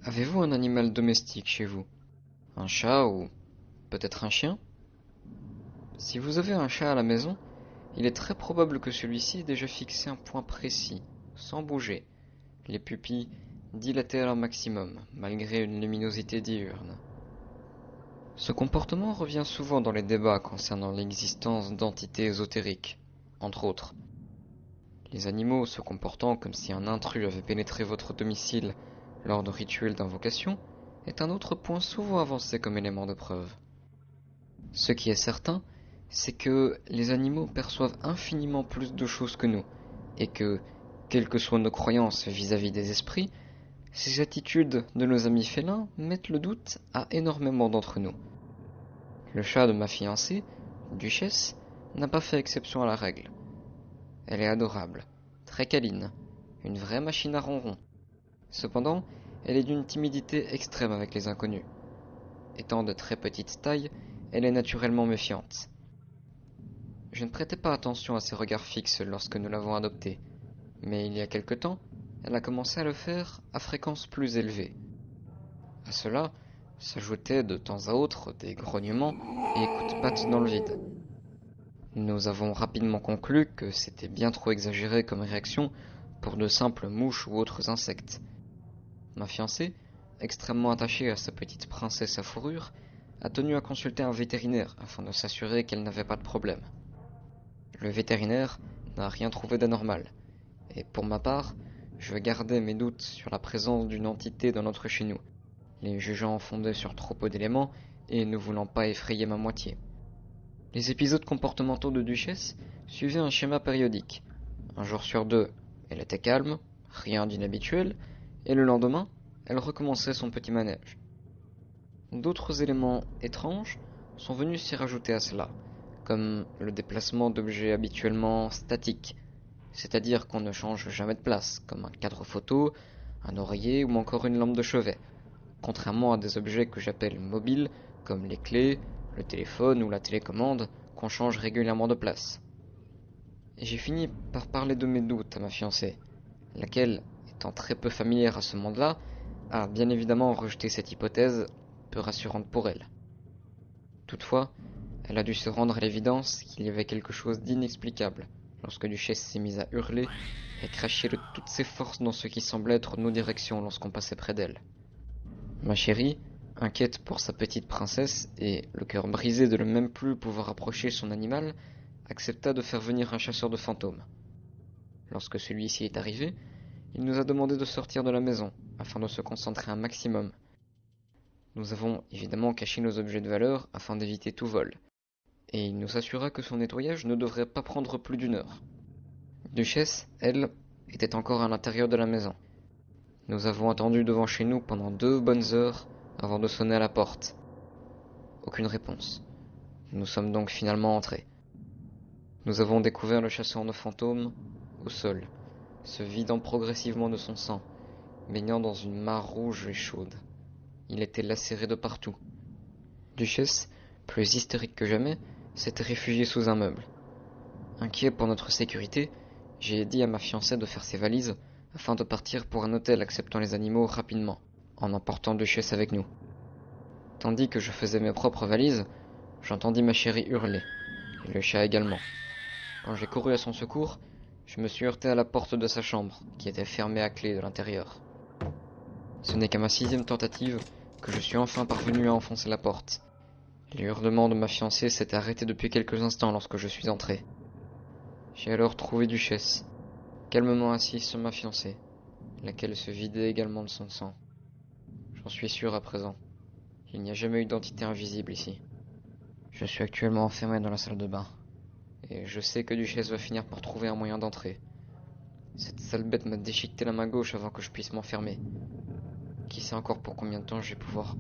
Avez-vous un animal domestique chez vous? Un chat ou peut-être un chien? Si vous avez un chat à la maison, il est très probable que celui-ci ait déjà fixé un point précis, sans bouger, les pupilles dilatées à leur maximum, malgré une luminosité diurne. Ce comportement revient souvent dans les débats concernant l'existence d'entités ésotériques, entre autres. Les animaux se comportant comme si un intrus avait pénétré votre domicile lors de rituels d'invocation est un autre point souvent avancé comme élément de preuve. Ce qui est certain, c'est que les animaux perçoivent infiniment plus de choses que nous, et que, quelles que soient nos croyances vis-à-vis des esprits, ces attitudes de nos amis félins mettent le doute à énormément d'entre nous. Le chat de ma fiancée, Duchesse, n'a pas fait exception à la règle. Elle est adorable, très câline, une vraie machine à ronron. Cependant, elle est d'une timidité extrême avec les inconnus. Étant de très petite taille, elle est naturellement méfiante. Je ne prêtais pas attention à ses regards fixes lorsque nous l'avons adoptée, mais il y a quelque temps, elle a commencé à le faire à fréquence plus élevée. À cela s'ajoutaient de temps à autre des grognements et coups de patte dans le vide. Nous avons rapidement conclu que c'était bien trop exagéré comme réaction pour de simples mouches ou autres insectes. Ma fiancée, extrêmement attachée à sa petite princesse à fourrure, a tenu à consulter un vétérinaire afin de s'assurer qu'elle n'avait pas de problème. Le vétérinaire n'a rien trouvé d'anormal, et pour ma part, je gardais mes doutes sur la présence d'une entité dans notre chez nous, les jugeant fondés sur trop peu d'éléments et ne voulant pas effrayer ma moitié. Les épisodes comportementaux de Duchesse suivaient un schéma périodique. Un jour sur deux, elle était calme, rien d'inhabituel, et le lendemain, elle recommençait son petit manège. D'autres éléments étranges sont venus s'y rajouter à cela, comme le déplacement d'objets habituellement statiques, c'est-à-dire qu'on ne change jamais de place, comme un cadre photo, un oreiller ou encore une lampe de chevet, contrairement à des objets que j'appelle mobiles, comme les clés, le téléphone ou la télécommande, qu'on change régulièrement de place. Et j'ai fini par parler de mes doutes à ma fiancée, laquelle, étant très peu familière à ce monde-là, a bien évidemment rejeté cette hypothèse peu rassurante pour elle. Toutefois, elle a dû se rendre à l'évidence qu'il y avait quelque chose d'inexplicable lorsque Duchesse s'est mise à hurler et cracher de toutes ses forces dans ce qui semblait être nos directions lorsqu'on passait près d'elle. Ma chérie, inquiète pour sa petite princesse et le cœur brisé de ne même plus pouvoir approcher son animal, accepta de faire venir un chasseur de fantômes. Lorsque celui-ci est arrivé, il nous a demandé de sortir de la maison afin de se concentrer un maximum. Nous avons évidemment caché nos objets de valeur afin d'éviter tout vol, et il nous assura que son nettoyage ne devrait pas prendre plus d'une heure. Duchesse, elle, était encore à l'intérieur de la maison. Nous avons attendu devant chez nous pendant 2 bonnes heures avant de sonner à la porte. Aucune réponse. Nous sommes donc finalement entrés. Nous avons découvert le chasseur de fantômes au sol, se vidant progressivement de son sang, baignant dans une mare rouge et chaude. Il était lacéré de partout. Duchesse, plus hystérique que jamais, s'était réfugiée sous un meuble. Inquiet pour notre sécurité, j'ai dit à ma fiancée de faire ses valises afin de partir pour un hôtel acceptant les animaux rapidement, en emportant Duchesse avec nous. Tandis que je faisais mes propres valises, j'entendis ma chérie hurler, et le chat également. Quand j'ai couru à son secours, je me suis heurté à la porte de sa chambre, qui était fermée à clé de l'intérieur. Ce n'est qu'à ma 6e tentative que je suis enfin parvenu à enfoncer la porte. Les hurlements de ma fiancée s'étaient arrêtés depuis quelques instants lorsque je suis entré. J'ai alors trouvé Duchesse, calmement assise sur ma fiancée, laquelle se vidait également de son sang. J'en suis sûr à présent. Il n'y a jamais eu d'entité invisible ici. Je suis actuellement enfermé dans la salle de bain, et je sais que Duchesse va finir par trouver un moyen d'entrer. Cette sale bête m'a déchiqueté la main gauche avant que je puisse m'enfermer. Qui sait encore pour combien de temps je vais pouvoir...